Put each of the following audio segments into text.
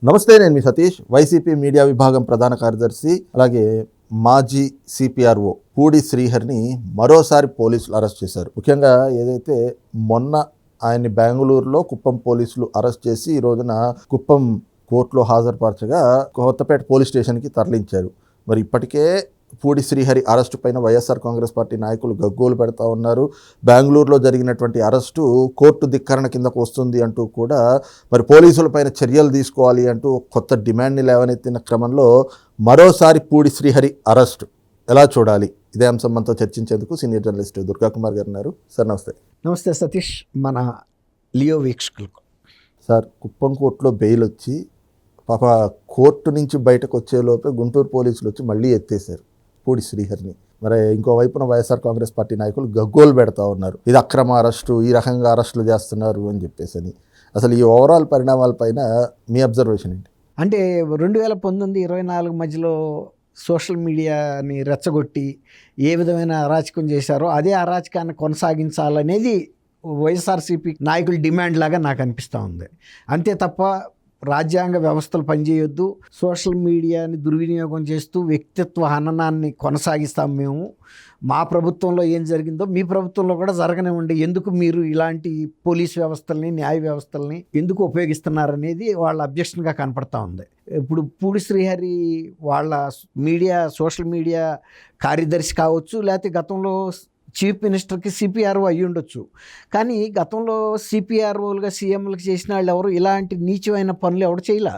నమస్తే, నేను మీ Satish, YCP media విభాగం ప్రధాన కార్యదర్శి, అలాగే మాజీ సిపిఆర్ఓ పూడి శ్రీహరిని మరోసారి పోలీసులు అరెస్ట్ చేశారు. ముఖ్యంగా ఏదైతే మొన్న ఆయన్ని బెంగళూరులో కుప్పం పోలీసులు అరెస్ట్ చేసి ఈ రోజున కుప్పం కోర్టులో హాజరుపరచగా కొత్తపేట పోలీస్ స్టేషన్కి తరలించారు. మరి ఇప్పటికే పూడి శ్రీహరి అరెస్టు పైన వైఎస్ఆర్ కాంగ్రెస్ పార్టీ నాయకులు గగ్గోలు పెడతా ఉన్నారు. బెంగళూరులో జరిగినటువంటి అరెస్టు కోర్టు ధిక్కరణ కిందకు వస్తుంది అంటూ కూడా మరి పోలీసులపైన చర్యలు తీసుకోవాలి అంటూ కొత్త డిమాండ్ని లేవనెత్తిన క్రమంలో మరోసారి పూడి శ్రీహరి అరెస్టు ఎలా చూడాలి? ఇదే అంశం మనతో చర్చించేందుకు సీనియర్ జర్నలిస్ట్ దుర్గా కుమార్ గారు ఉన్నారు. సార్ నమస్తే. నమస్తే సతీష్, మన లియో వీక్షకులకు. సార్, కుప్పం కోర్టులో బెయిల్ వచ్చి పాప కోర్టు నుంచి బయటకు వచ్చేలోపే గుంటూరు పోలీసులు వచ్చి మళ్ళీ ఎత్తేసారు పూడి శ్రీహరిని. మరి ఇంకోవైపున వైఎస్ఆర్ కాంగ్రెస్ పార్టీ నాయకులు గగ్గోలు పెడతా ఉన్నారు, ఇది అక్రమ అరెస్టు, ఈ రకంగా అరెస్టులు చేస్తున్నారు అని చెప్పేసి. అసలు ఈ ఓవరాల్ పరిణామాలపైన మీ అబ్జర్వేషన్ ఏంటి? అంటే 2019-24 మధ్యలో సోషల్ మీడియాని రెచ్చగొట్టి ఏ విధమైన అరాచకం చేశారో అదే అరాచకాన్ని కొనసాగించాలనేది వైఎస్ఆర్సీపీ నాయకుల డిమాండ్ లాగా నాకు అనిపిస్తూ ఉంది. అంతే తప్ప రాజ్యాంగ వ్యవస్థలు పనిచేయొద్దు, సోషల్ మీడియాని దుర్వినియోగం చేస్తూ వ్యక్తిత్వ హననాన్ని కొనసాగిస్తాం మేము, మా ప్రభుత్వంలో ఏం జరిగిందో మీ ప్రభుత్వంలో కూడా జరగనివ్వండి, ఎందుకు మీరు ఇలాంటి పోలీస్ వ్యవస్థల్ని న్యాయ వ్యవస్థల్ని ఎందుకు ఉపయోగిస్తున్నారనేది వాళ్ళ అబ్జెక్షన్గా కనపడతా ఉంది. ఇప్పుడు పూడి శ్రీహరి వాళ్ళ సోషల్ మీడియా కార్యదర్శి కావచ్చు, లేకపోతే గతంలో చీఫ్ మినిస్టర్కి సిపిఆర్ఓ అయ్యి ఉండొచ్చు. కానీ గతంలో సిపిఆర్ఓలుగా సీఎంలకు చేసిన వాళ్ళు ఎవరు ఇలాంటి నీచమైన పనులు ఎవరు చేయలే.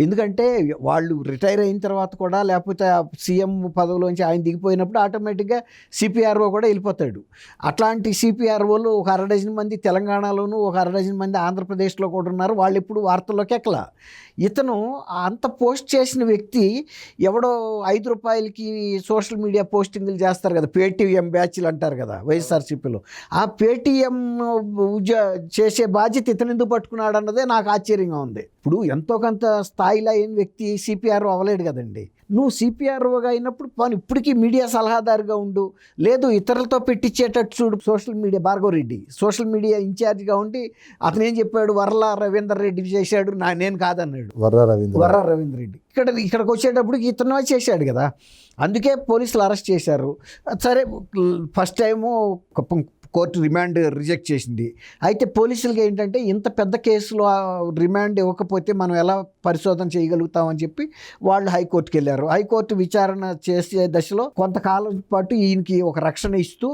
ఎందుకంటే వాళ్ళు రిటైర్ అయిన తర్వాత కూడా, లేకపోతే సీఎం పదవిలోంచి ఆయన దిగిపోయినప్పుడు ఆటోమేటిక్గా సిపిఆర్ఓ కూడా వెళ్ళిపోతాడు. అట్లాంటి సిపిఆర్ఓలు ఒక 1/2 మంది తెలంగాణలోను, ఒక 1/2 మంది ఆంధ్రప్రదేశ్లో కూడా ఉన్నారు. వాళ్ళు ఇప్పుడు వార్తల్లోకి ఎక్కలా. ఇతను అంత పోస్ట్ చేసిన వ్యక్తి ఎవడో ₹5 సోషల్ మీడియా పోస్టింగ్లు చేస్తారు కదా, పేటీఎం బ్యాచ్లు అంటారు కదా వైఎస్ఆర్సీపీలో, ఆ పేటీఎం చేసే బాధ్యత ఇతను ఎందుకు పట్టుకున్నాడు అన్నదే నాకు ఆశ్చర్యంగా ఉంది. ఇప్పుడు ఎంతో కొంత స్థాయిలో అయిన వ్యక్తి సిపిఆర్ఓ అవ్వలేడు కదండి. నువ్వు సిపిఆర్ఓగా అయినప్పుడు పని ఇప్పటికీ మీడియా సలహాదారుగా ఉండు, లేదు ఇతరులతో పెట్టించేటట్టు చూడు. Social media Bhargav Reddy social media ఇన్ఛార్జ్గా ఉండి అతను ఏం చెప్పాడు, వర్ల రవీందర్ రెడ్డి చేశాడు, నేను కాదన్నాడు. వర్ర రవీందర్ రెడ్డి ఇక్కడికి వచ్చేటప్పుడు ఇతను చేశాడు కదా, అందుకే పోలీసులు అరెస్ట్ చేశారు. సరే, first time court remand reject చేసింది. అయితే పోలీసులకి ఏంటంటే ఇంత పెద్ద కేసులో రిమాండ్ ఇవ్వకపోతే మనం ఎలా పరిశోధన చేయగలుగుతామని చెప్పి వాళ్ళు హైకోర్టుకి వెళ్ళారు. హైకోర్టు విచారణ చేసే దశలో కొంతకాలం పాటు ఈయనకి ఒక రక్షణ ఇస్తూ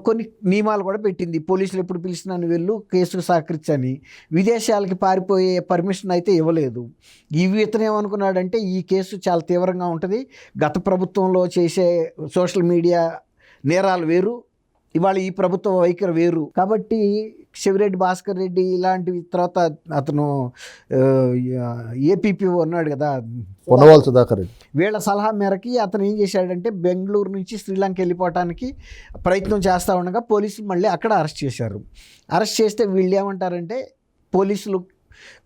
కొన్ని నియమాలు కూడా పెట్టింది. పోలీసులు ఎప్పుడు పిలిచినా వెళ్ళు, కేసుకు సహకరించని. విదేశాలకి పారిపోయే పర్మిషన్ అయితే ఇవ్వలేదు. ఇతను ఏమనుకున్నాడంటే ఈ కేసు చాలా తీవ్రంగా ఉంటుంది, గత ప్రభుత్వంలో చేసే సోషల్ మీడియా నేరాలు వేరు, ఇవాళ ఈ ప్రభుత్వ వైఖరి వేరు, కాబట్టి శివిరెడ్డి భాస్కర్ రెడ్డి ఇలాంటి తర్వాత అతను ఏపీపీఓ ఉన్నాడు కదా పొన్నవాళ్ళ సుధాకర్ రెడ్డి, వీళ్ళ సలహా మేరకి అతను ఏం చేశాడంటే బెంగళూరు నుంచి శ్రీలంక వెళ్ళిపోవటానికి ప్రయత్నం చేస్తూ ఉండగా పోలీసులు మళ్ళీ అక్కడ అరెస్ట్ చేశారు. అరెస్ట్ చేస్తే వీళ్ళు ఏమంటారంటే పోలీసులు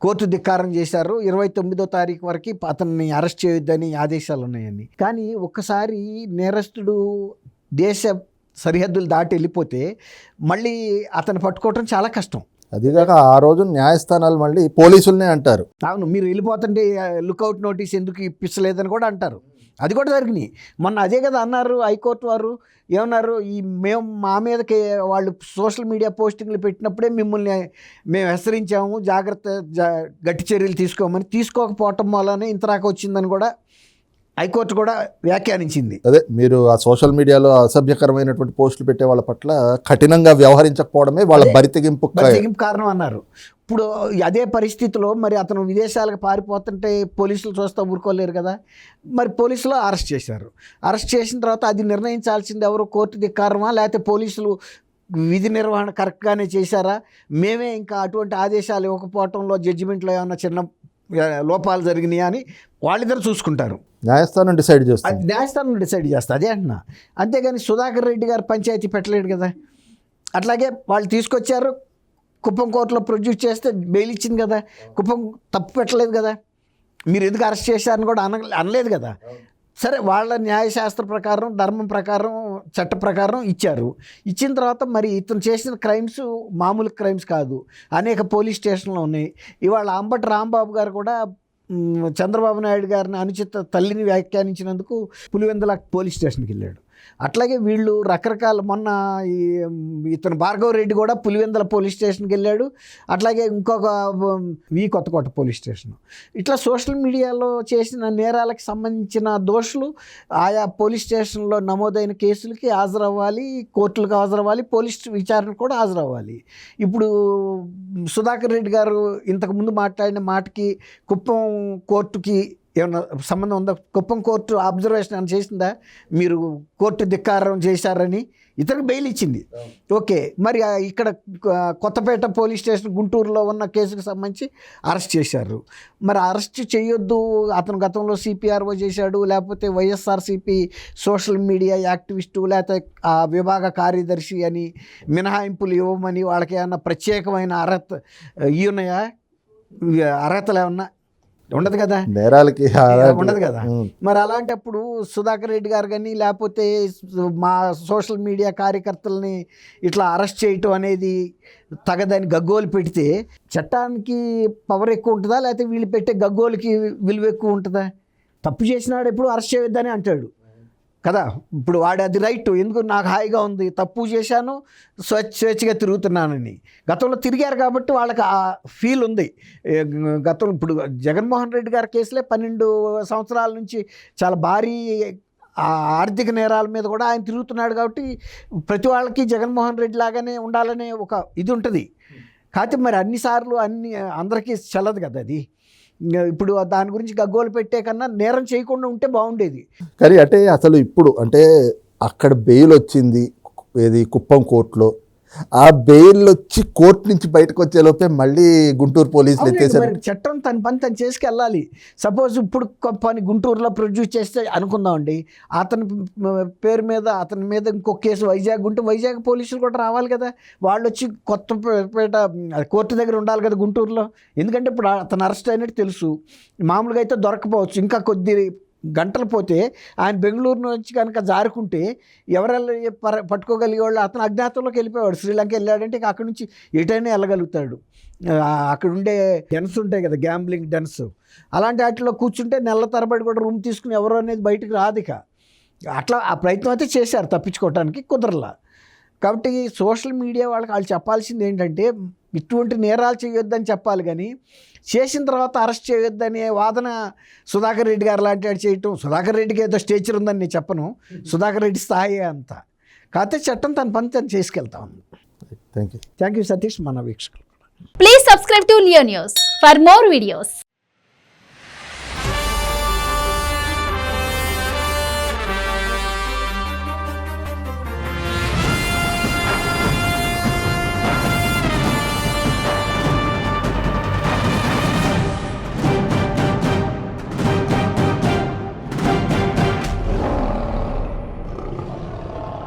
కోర్టు ధిక్కారం చేశారు, 29వ తారీఖు వరకు అతన్ని అరెస్ట్ చేయొద్దని ఆదేశాలు ఉన్నాయని. కానీ ఒక్కసారి నేరస్తుడు దేశ సరిహద్దులు దాటి వెళ్ళిపోతే మళ్ళీ అతను పట్టుకోవటం చాలా కష్టం. అదిగాక ఆ రోజు న్యాయస్థానాలు మళ్ళీ పోలీసులనే అంటారు, అవును మీరు వెళ్ళిపోతుంటే లుకౌట్ నోటీస్ ఎందుకు ఇప్పించలేదని కూడా అంటారు. అది కూడా జరిగినాయి. మొన్న అదే కదా అన్నారు హైకోర్టు వారు, ఏమన్నారు, మేము మా మీదకి వాళ్ళు సోషల్ మీడియా పోస్టింగ్లు పెట్టినప్పుడే మిమ్మల్ని మేము హెచ్చరించాము, గట్టి చర్యలు తీసుకోమని, తీసుకోకపోవటం వల్లనే ఇంతరాక వచ్చిందని కూడా హైకోర్టు కూడా వ్యాఖ్యానించింది. అదే మీరు ఆ సోషల్ మీడియాలో అసభ్యకరమైనటువంటి పోస్టులు పెట్టే వాళ్ళ పట్ల కఠినంగా వ్యవహరించకపోవడమే వాళ్ళ బరితెగింపు కారణం అన్నారు. ఇప్పుడు అదే పరిస్థితిలో మరి అతను విదేశాలకు పారిపోతుంటే పోలీసులు చూస్తూ ఊరుకోలేరు కదా, మరి పోలీసులు అరెస్ట్ చేశారు. అరెస్ట్ చేసిన తర్వాత అది నిర్ణయించాల్సింది ఎవరు, కోర్టు ధిక్కారమా లేకపోతే పోలీసులు విధి నిర్వహణ కరెక్ట్గానే చేశారా, మేమే ఇంకా అటువంటి ఆదేశాలు ఇవ్వకపోవటంలో జడ్జిమెంట్లో ఏమైనా చిన్న లోపాలు జరిగినాయి అని వాళ్ళిద్దరు చూసుకుంటారు. న్యాయస్థానం డిసైడ్ చేస్తుంది, న్యాయస్థానం డిసైడ్ చేస్తుంది, అదే అంటున్నా. అంతేగాని సుధాకర్ రెడ్డి గారు పంచాయతీ పెట్టలేడు కదా. అట్లాగే వాళ్ళు తీసుకొచ్చారు, కుప్పం కోర్టులో ప్రొడ్యూస్ చేస్తే బెయిల్ ఇచ్చింది కదా, కుప్పం తప్పు పెట్టలేదు కదా, మీరు ఎందుకు అరెస్ట్ చేశారని కూడా అనలేదు కదా. సరే, వాళ్ళ న్యాయశాస్త్ర ప్రకారం, ధర్మం ప్రకారం, చట్ట ప్రకారం ఇచ్చారు. ఇచ్చిన తర్వాత మరి ఇతను చేసిన క్రైమ్స్ మామూలు క్రైమ్స్ కాదు, అనేక పోలీస్ స్టేషన్లు ఉన్నాయి. ఇవాళ అంబటి రాంబాబు గారు కూడా చంద్రబాబు నాయుడు గారిని అనుచిత తల్లిని వ్యాఖ్యానించినందుకు పులివెందుల పోలీస్ స్టేషన్కి వెళ్ళాడు. అట్లాగే వీళ్ళు రకరకాల మొన్న ఇతను భార్గవ్ రెడ్డి కూడా పులివెందుల పోలీస్ స్టేషన్కి వెళ్ళాడు. అట్లాగే ఇంకొక కొత్తకోట పోలీస్ స్టేషన్. ఇట్లా సోషల్ మీడియాలో చేసిన నేరాలకు సంబంధించిన దోషులు ఆయా పోలీస్ స్టేషన్లో నమోదైన కేసులకి హాజరవ్వాలి, కోర్టులకు హాజరవ్వాలి, పోలీస్ విచారణ కూడా హాజరవ్వాలి. ఇప్పుడు సుధాకర్ రెడ్డి గారు ఇంతకుముందు మాట్లాడిన మాటకి కుప్పం కోర్టుకి ఏమన్నా సంబంధం ఉందా? కుప్పం కోర్టు అబ్జర్వేషన్ అని చేసిందా మీరు కోర్టు ధిక్కారం చేశారని? ఇతనికి బెయిల్ ఇచ్చింది, ఓకే. మరి ఇక్కడ కొత్తపేట పోలీస్ స్టేషన్ గుంటూరులో ఉన్న కేసుకు సంబంధించి అరెస్ట్ చేశారు. మరి అరెస్ట్ చేయొద్దు, అతను గతంలో సిపిఆర్ఓ చేశాడు, లేకపోతే వైఎస్ఆర్సిపి సోషల్ మీడియా యాక్టివిస్టు, లేకపోతే ఆ విభాగ కార్యదర్శి అని మినహాయింపులు ఇవ్వమని వాళ్ళకి ఏమన్నా ప్రత్యేకమైన ఉన్నాయా? అర్హతలు ఏమన్నా ఉండదు కదా, నేరాలకి ఉండదు కదా. మరి అలాంటప్పుడు సుధాకర్ రెడ్డి గారు కానీ లేకపోతే మా సోషల్ మీడియా కార్యకర్తలని ఇట్లా అరెస్ట్ చేయటం అనేది తగదని గగ్గోలు పెడితే చట్టానికి పవర్ ఎక్కువ ఉంటుందా, లేకపోతే వీళ్ళు పెట్టే గగ్గోలుకి విలువ ఎక్కువ ఉంటుందా? తప్పు చేసినాడు ఎప్పుడు అరెస్ట్ చేయొద్దని అంటాడు కదా. ఇప్పుడు వాడు అది రైట్, ఎందుకు నాకు హాయిగా ఉంది, తప్పు చేశాను స్వేచ్ఛగా తిరుగుతున్నానని. గతంలో తిరిగారు కాబట్టి వాళ్ళకి ఆ ఫీల్ ఉంది. గతంలో ఇప్పుడు జగన్మోహన్ రెడ్డి గారి కేసులే 12 సంవత్సరాల నుంచి చాలా భారీ ఆర్థిక నేరాల మీద కూడా ఆయన తిరుగుతున్నాడు కాబట్టి ప్రతి వాళ్ళకి జగన్మోహన్ రెడ్డి లాగానే ఉండాలనే ఒక ఇది ఉంటుంది. కాకపోతే మరి అన్నిసార్లు అందరికీ చెల్లదు కదా అది. ఇప్పుడు దాని గురించి గగ్గోలు పెట్టే కన్నా నేరం చేయకుండా ఉంటే బాగుండేది. కానీ అంటే అసలు ఇప్పుడు అంటే అక్కడ బెయిల్ వచ్చింది ఏది కుప్పం కోర్టులో, ఆ బెయిల్ వచ్చి కోర్టు నుంచి బయటకు వచ్చేలోపే మళ్ళీ గుంటూరు పోలీసులు ఎత్తేసారు. చట్టం తన పని తను చేసుకెళ్ళాలి. సపోజ్ ఇప్పుడు పని గుంటూరులో ప్రొడ్యూస్ చేస్తే అనుకుందామండి, అతని పేరు మీద అతని మీద ఇంకొక కేసు వైజాగ్ ఉంటే వైజాగ్ పోలీసులు కూడా రావాలి కదా. వాళ్ళు వచ్చి కొత్తపేట కోర్టు దగ్గర ఉండాలి కదా గుంటూరులో. ఎందుకంటే ఇప్పుడు అతను అరెస్ట్ అయినట్టు తెలుసు, మామూలుగా అయితే దొరకపోవచ్చు. ఇంకా కొద్ది గంటలు పోతే ఆయన బెంగళూరు నుంచి కనుక జారుకుంటే ఎవరెళ్ళి పట్టుకోగలిగే వాళ్ళు, అతను అజ్ఞాతంలోకి వెళ్ళిపోయాడు. శ్రీలంక వెళ్ళాడంటే ఇక అక్కడి నుంచి ఎటైనా వెళ్ళగలుగుతాడు. అక్కడ ఉండే డెన్స్ ఉంటాయి కదా, గ్యాంబ్లింగ్ డెన్స్, అలాంటి వాటిలో కూర్చుంటే నెలల తరబడి కూడా రూమ్ తీసుకుని ఎవరో అనేది బయటకు రాదు. ఇక అట్లా ఆ ప్రయత్నం అయితే చేశారు, తప్పించుకోవడానికి కుదరలా. కాబట్టి సోషల్ మీడియా వాళ్ళు చెప్పాల్సింది ఏంటంటే ఇటువంటి నేరాలు చేయొద్దని చెప్పాలి, కానీ చేసిన తర్వాత అరెస్ట్ చేయొద్దనే వాదన సుధాకర్ రెడ్డి గారు లాంటి వాడు చేయటం. సుధాకర్ రెడ్డికి ఏదో స్టేచర్ ఉందని నేను చెప్పను, సుధాకర్ రెడ్డి స్థాయి అంత. కాకపోతే చట్టం తన పని తను చేసుకెళ్తాం. Thank you Satish. మన వీక్షకులు please subscribe to Leo news for more videos.